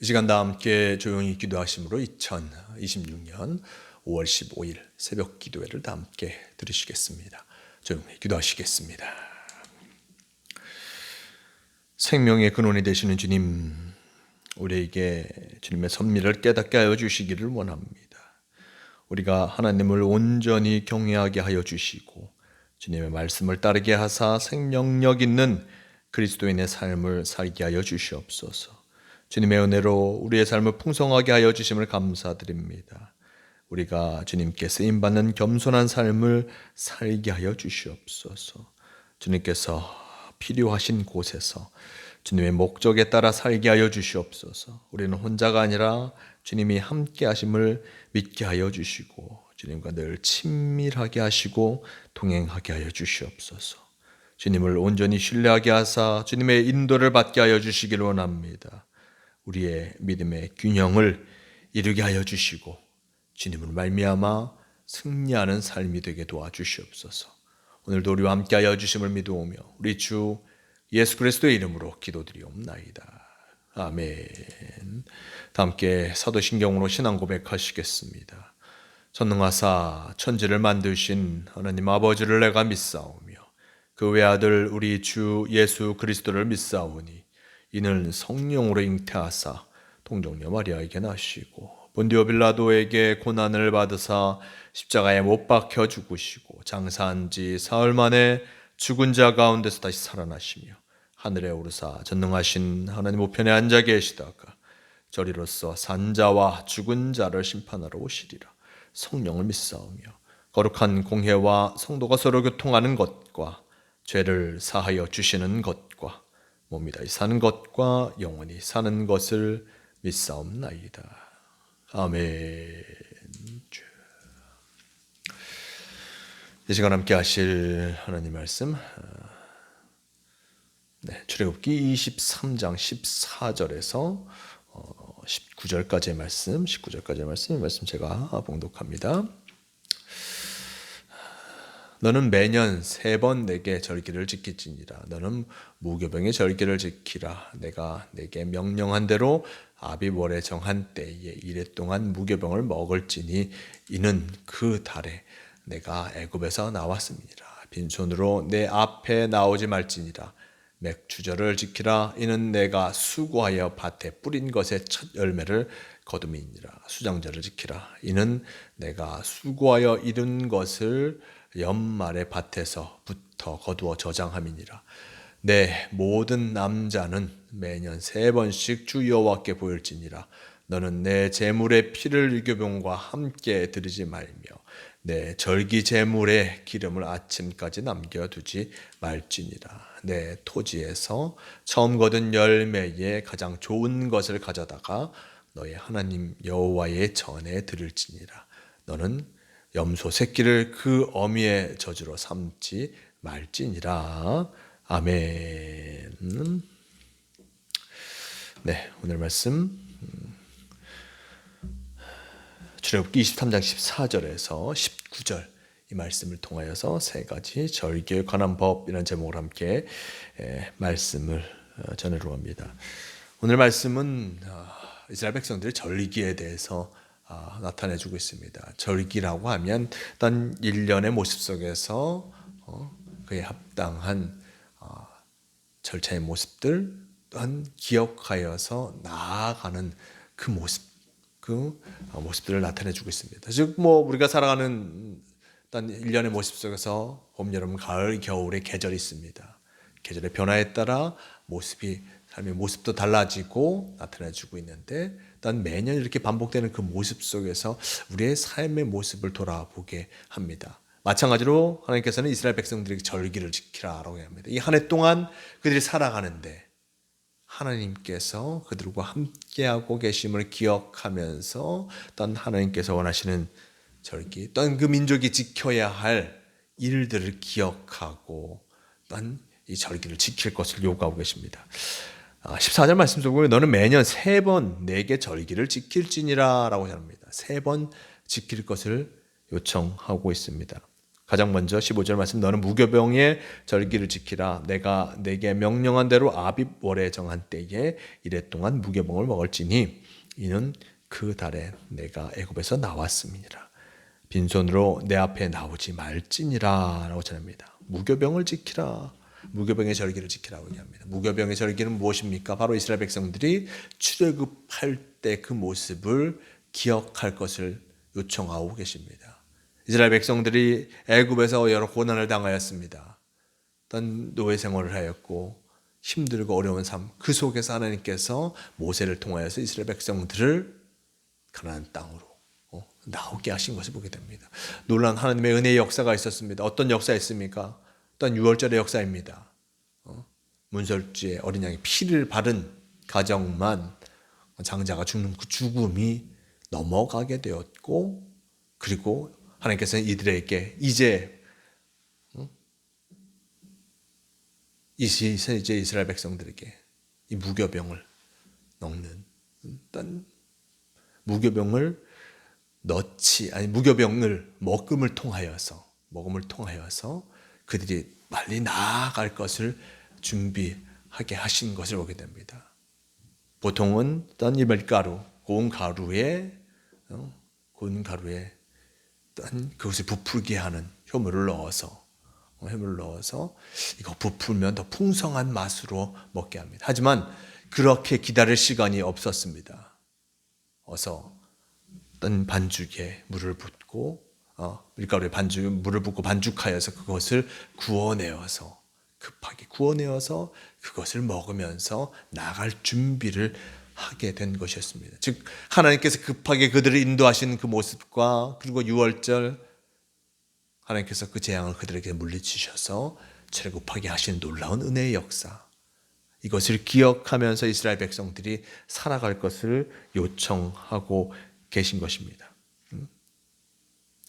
이 시간 다 함께 조용히 기도하심으로 2026년 5월 15일 새벽 기도회를 다 함께 들으시겠습니다. 조용히 기도하시겠습니다. 생명의 근원이 되시는 주님, 우리에게 주님의 섭리를 깨닫게 하여 주시기를 원합니다. 우리가 하나님을 온전히 경외하게 하여 주시고 주님의 말씀을 따르게 하사 생명력 있는 그리스도인의 삶을 살게 하여 주시옵소서. 주님의 은혜로 우리의 삶을 풍성하게 하여 주심을 감사드립니다. 우리가 주님께 쓰임받는 겸손한 삶을 살게 하여 주시옵소서. 주님께서 필요하신 곳에서 주님의 목적에 따라 살게 하여 주시옵소서. 우리는 혼자가 아니라 주님이 함께 하심을 믿게 하여 주시고 주님과 늘 친밀하게 하시고 동행하게 하여 주시옵소서. 주님을 온전히 신뢰하게 하사 주님의 인도를 받게 하여 주시기를 원합니다. 우리의 믿음의 균형을 이루게 하여 주시고 주님을 말미암아 승리하는 삶이 되게 도와주시옵소서. 오늘도 우리와 함께 하여 주심을 믿어오며 우리 주 예수 그리스도의 이름으로 기도드리옵나이다. 아멘. 다 함께 사도신경으로 신앙 고백하시겠습니다. 전능하사 천지를 만드신 하나님 아버지를 내가 믿사오며 그 외아들 우리 주 예수 그리스도를 믿사오니 이는 성령으로 잉태하사 동정녀 마리아에게 나시고 본디오 빌라도에게 고난을 받으사 십자가에 못 박혀 죽으시고 장사한 지 사흘 만에 죽은 자 가운데서 다시 살아나시며 하늘에 오르사 전능하신 하나님 우편에 앉아 계시다가 저리로서 산자와 죽은 자를 심판하러 오시리라. 성령을 믿사오며 거룩한 공회와 성도가 서로 교통하는 것과 죄를 사하여 주시는 것과 몸이 다시 사는 것과 영원히 사는 것을 믿사옵나이다. 아멘. 이 시간 함께 하실 하나님 말씀 출애굽기 23장 14절에서 19절까지의 말씀, 이 말씀 제가 봉독합니다. 너는 매년 3번 내게 절기를 지킬지니라. 너는 무교병의 절기를 지키라. 내가 내게 명령한 대로 아비월에 정한 때에 이래 동안 무교병을 먹을지니 이는 그 달에 내가 애굽에서 나왔음이니라. 빈손으로 내 앞에 나오지 말지니라. 맥주절을 지키라. 이는 내가 수고하여 밭에 뿌린 것의 첫 열매를 거둠이니라. 수장절을 지키라. 이는 내가 수고하여 이룬 것을 연말에 밭에서부터 거두어 저장함이니라. 내 모든 남자는 매년 3번씩 주 여호와께 보일지니라. 너는 내 제물의 피를 유교병과 함께 드리지 말며 내 절기 제물의 기름을 아침까지 남겨두지 말지니라. 내 토지에서 처음 거둔 열매에 가장 좋은 것을 가져다가 너의 하나님 여호와의 전에 드릴지니라. 너는 염소 새끼를 그 어미의 저주로 삼지 말지니라. 아멘. 오늘 말씀 출애굽기 23장 14절에서 19절 이 말씀을 통하여서 3가지 절기에 관한 법이라는 제목으로 함께 말씀을 전하려고 합니다. 오늘 말씀은 이스라엘 백성들의 절기에 대해서 나타내주고 있습니다. 절기라고 하면 어떤 일련의 모습 속에서 그에 합당한 절차의 모습들 또한 기억하여서 나아가는 그 모습, 그 모습들을 나타내주고 있습니다. 즉 우리가 살아가는 어떤 일련의 모습 속에서 봄, 여름, 가을, 겨울의 계절이 있습니다. 계절의 변화에 따라 삶의 모습도 달라지고 나타내주고 있는데 일단 매년 이렇게 반복되는 그 모습 속에서 우리의 삶의 모습을 돌아보게 합니다. 마찬가지로 하나님께서는 이스라엘 백성들에게 절기를 지키라라고 합니다. 이 한 해 동안 그들이 살아가는데 하나님께서 그들과 함께하고 계심을 기억하면서 또한 하나님께서 원하시는 절기, 또한 그 민족이 지켜야 할 일들을 기억하고 또한 이 절기를 지킬 것을 요구하고 계십니다. 14절 말씀 속에 너는 매년 3번 내게 절기를 지킬지니라 라고 합니다. 3번 지킬 것을 요청하고 있습니다. 가장 먼저 15절 말씀, 너는 무교병의 절기를 지키라. 내가 내게 명령한 대로 아빕 월에 정한 때에 이래 동안 무교병을 먹을지니 이는 그 달에 내가 애굽에서 나왔음이니라. 빈손으로 내 앞에 나오지 말지니라 라고 전합니다. 무교병을 지키라. 무교병의 절기를 지키라고 얘기합니다. 무교병의 절기는 무엇입니까? 바로 이스라엘 백성들이 출애굽할 때 그 모습을 기억할 것을 요청하고 계십니다. 이스라엘 백성들이 애굽에서 여러 고난을 당하였습니다. 어떤 노예 생활을 하였고 힘들고 어려운 삶, 그 속에서 하나님께서 모세를 통하여서 이스라엘 백성들을 가나안 땅으로 나오게 하신 것을 보게 됩니다. 놀라운 하나님의 은혜의 역사가 있었습니다. 어떤 역사였습니까? 어떤 유월절의 역사입니다. 문설주에 어린 양의 피를 바른 가정만 장자가 죽는 그 죽음이 넘어가게 되었고, 그리고 하나님께서는 이들에게 이제 이스라엘 백성들에게 이 무교병을 넣는, 일단 무교병을 무교병을 먹음을 통하여서 그들이 빨리 나아갈 것을 준비하게 하신 것을 보게 됩니다. 보통은 어떤 이 밀가루, 고운 가루에 그것을 부풀게 하는 효모를 넣어서 이거 부풀면 더 풍성한 맛으로 먹게 합니다. 하지만 그렇게 기다릴 시간이 없었습니다. 어서 어떤 반죽에 물을 붓고 밀가루에 물을 붓고 반죽하여서 그것을 급하게 구워내어서 그것을 먹으면서 나갈 준비를 하게 된 것이었습니다. 즉 하나님께서 급하게 그들을 인도하신 그 모습과, 그리고 유월절 하나님께서 그 재앙을 그들에게 물리치셔서 출애굽하게 하신 놀라운 은혜의 역사, 이것을 기억하면서 이스라엘 백성들이 살아갈 것을 요청하고 계신 것입니다.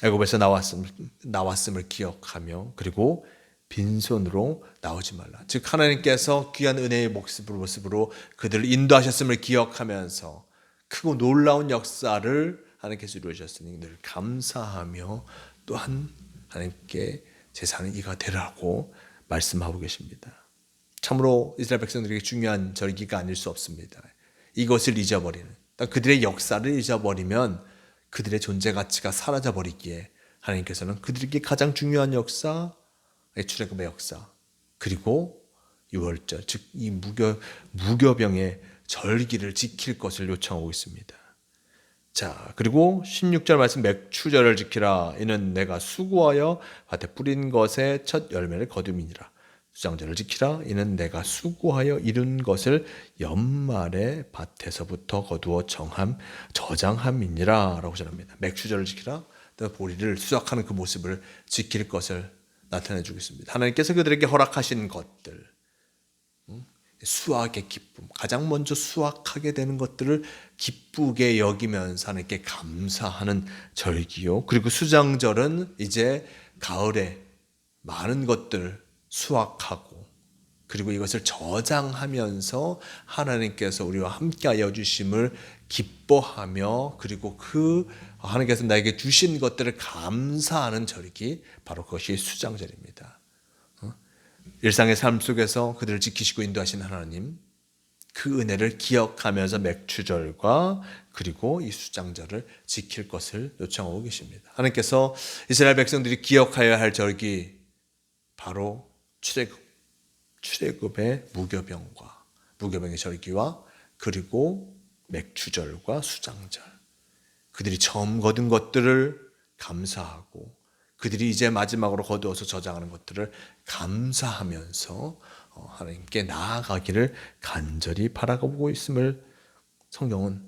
애굽에서 나왔음을 기억하며, 그리고 빈손으로 나오지 말라. 즉 하나님께서 귀한 은혜의 모습으로 그들을 인도하셨음을 기억하면서 크고 놀라운 역사를 하나님께서 이루어주셨으니 늘 감사하며 또한 하나님께 제사는 이가 되라고 말씀하고 계십니다. 참으로 이스라엘 백성들에게 중요한 절기가 아닐 수 없습니다. 이것을 잊어버리는, 그들의 역사를 잊어버리면 그들의 존재 가치가 사라져버리기에 하나님께서는 그들에게 가장 중요한 역사, 출애굽의 역사, 그리고 유월절, 즉 이 무교병의 절기를 지킬 것을 요청하고 있습니다. 자, 그리고 16절 말씀, 맥추절을 지키라. 이는 내가 수고하여 밭에 뿌린 것의 첫 열매를 거둠이니라. 수장절을 지키라. 이는 내가 수고하여 이룬 것을 연말에 밭에서부터 거두어 저장함이니라 라고 전합니다. 맥추절을 지키라. 보리를 수확하는 그 모습을 지킬 것을 나타내 주겠습니다. 하나님께서 그들에게 허락하신 것들, 수확의 기쁨, 가장 먼저 수확하게 되는 것들을 기쁘게 여기면서 하나님께 감사하는 절기요. 그리고 수장절은 이제 가을에 많은 것들 수확하고, 그리고 이것을 저장하면서 하나님께서 우리와 함께하여 주심을 기뻐하며, 그리고 그 하나님께서 나에게 주신 것들을 감사하는 절기, 바로 그것이 수장절입니다. 일상의 삶 속에서 그들을 지키시고 인도하신 하나님, 그 은혜를 기억하면서 맥추절과 그리고 이 수장절을 지킬 것을 요청하고 계십니다. 하나님께서 이스라엘 백성들이 기억하여야 할 절기, 바로 출애굽의 무교병의 절기와 그리고 맥추절과 수장절, 그들이 처음 거둔 것들을 감사하고 그들이 이제 마지막으로 거두어서 저장하는 것들을 감사하면서 하나님께 나아가기를 간절히 바라보고 있음을 성경은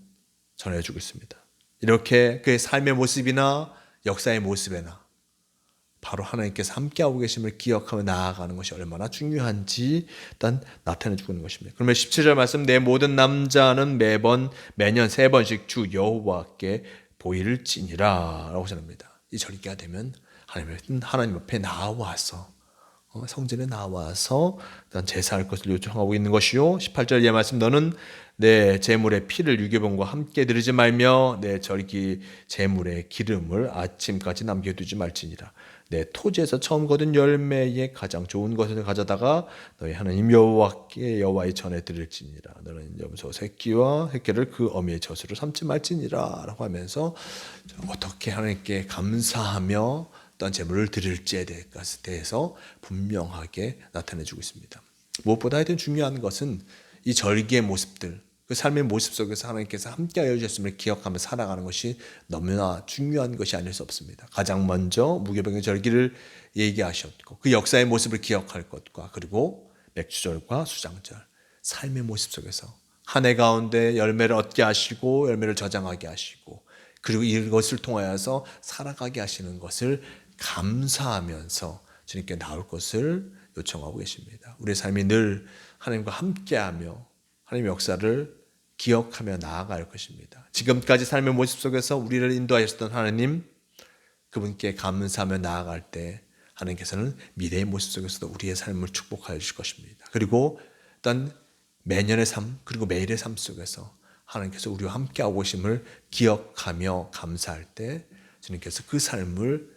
전해주고 있습니다. 이렇게 그의 삶의 모습이나 역사의 모습에나 바로 하나님께서 함께하고 계심을 기억하며 나아가는 것이 얼마나 중요한지 일단 나타내주고 있는 것입니다. 그러면 17절 말씀, 내 모든 남자는 매년 3번씩 주 여호와께 보일을 지니라 라고 전합니다. 이 절기가 되면 하나님 앞에 나와서 성전에 나와서 제사할 것을 요청하고 있는 것이요. 18절 이 말씀, 너는 내 제물의 피를 유교병과 함께 드리지 말며 내 절기 제물의 기름을 아침까지 남겨두지 말지니라. 내 토지에서 처음 거둔 열매의 가장 좋은 것을 가져다가 너희 하나님 여호와의 전에 드릴지니라. 너는 염소 새끼와 새끼를 그 어미의 젖으로 삼지 말지니라 라고 하면서 어떻게 하나님께 감사하며 어떤 제물을 드릴지에 대해서 분명하게 나타내주고 있습니다. 무엇보다 하여튼 중요한 것은 이 절기의 모습들, 그 삶의 모습 속에서 하나님께서 함께하여 주셨음을 기억하며 살아가는 것이 너무나 중요한 것이 아닐 수 없습니다. 가장 먼저 무교병의 절기를 얘기하셨고 그 역사의 모습을 기억할 것과 그리고 맥주절과 수장절, 삶의 모습 속에서 한 해 가운데 열매를 얻게 하시고 열매를 저장하게 하시고 그리고 이것을 통하여서 살아가게 하시는 것을 감사하면서 주님께 나올 것을 요청하고 계십니다. 우리의 삶이 늘 하나님과 함께하며 하나님의 역사를 기억하며 나아갈 것입니다. 지금까지 삶의 모습 속에서 우리를 인도하셨던 하나님, 그분께 감사하며 나아갈 때 하나님께서는 미래의 모습 속에서도 우리의 삶을 축복하여 주실 것입니다. 그리고 어떤 매년의 삶 그리고 매일의 삶 속에서 하나님께서 우리와 함께하고 계심을 기억하며 감사할 때 주님께서 그 삶을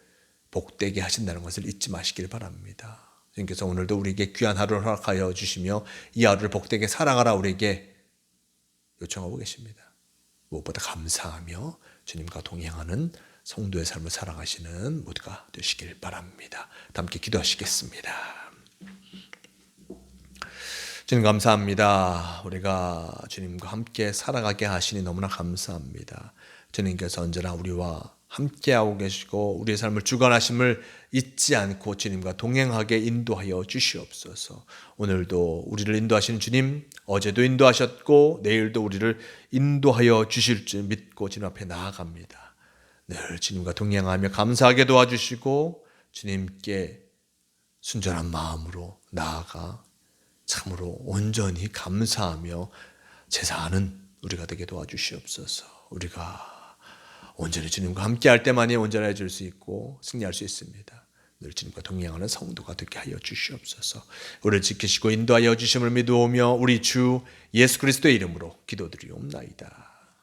복되게 하신다는 것을 잊지 마시길 바랍니다. 주님께서 오늘도 우리에게 귀한 하루를 허락하여 주시며 이 하루를 복되게 살아가라 우리에게 요청하고 계십니다. 무엇보다 감사하며 주님과 동행하는 성도의 삶을 살아가시는 모두가 되시길 바랍니다. 함께 기도하시겠습니다. 주님 감사합니다. 우리가 주님과 함께 살아가게 하시니 너무나 감사합니다. 주님께서 언제나 우리와 함께하고 계시고 우리의 삶을 주관하심을 잊지 않고 주님과 동행하게 인도하여 주시옵소서. 오늘도 우리를 인도하시는 주님, 어제도 인도하셨고 내일도 우리를 인도하여 주실 줄 믿고 주님 앞에 나아갑니다. 늘 주님과 동행하며 감사하게 도와주시고 주님께 순전한 마음으로 나아가 참으로 온전히 감사하며 제사하는 우리가 되게 도와주시옵소서. 우리가 온전히 주님과 함께할 때만이 온전해질 수 있고 승리할 수 있습니다. 늘 주님과 동행하는 성도가 되게 하여 주시옵소서. 우리를 지키시고 인도하여 주심을 믿으오며 우리 주 예수 그리스도의 이름으로 기도드리옵나이다.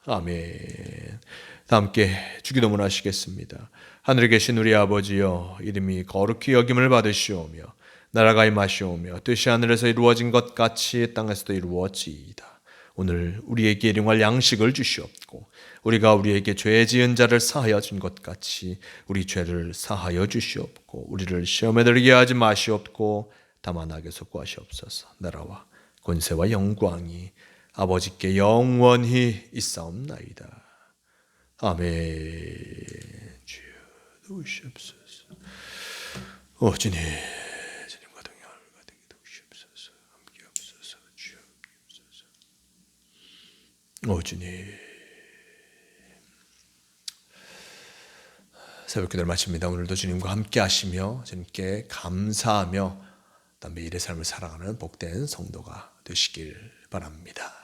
아멘. 다 함께 주기도문 하시겠습니다. 하늘에 계신 우리 아버지여, 이름이 거룩히 여김을 받으시오며 나라가 임하시오며 뜻이 하늘에서 이루어진 것 같이 땅에서도 이루어지이다. 오늘 우리에게 일용할 양식을 주시옵고 우리가 우리에게 죄 지은 자를 사하여 준 것 같이 우리 죄를 사하여 주시옵고 우리를 시험에 들게 하지 마시옵고 다만 악에서 구하시옵소서. 나라와 권세와 영광이 아버지께 영원히 있사옵나이다. 아멘. 주여 도우시옵소서. 주님 주님과 동행하는 우리가 되게 도우시옵소서. 함께 없소서. 주여 함께 없소서. 주님 새벽 기도를 마칩니다. 오늘도 주님과 함께 하시며 주님께 감사하며 매일의 삶을 살아가는 복된 성도가 되시길 바랍니다.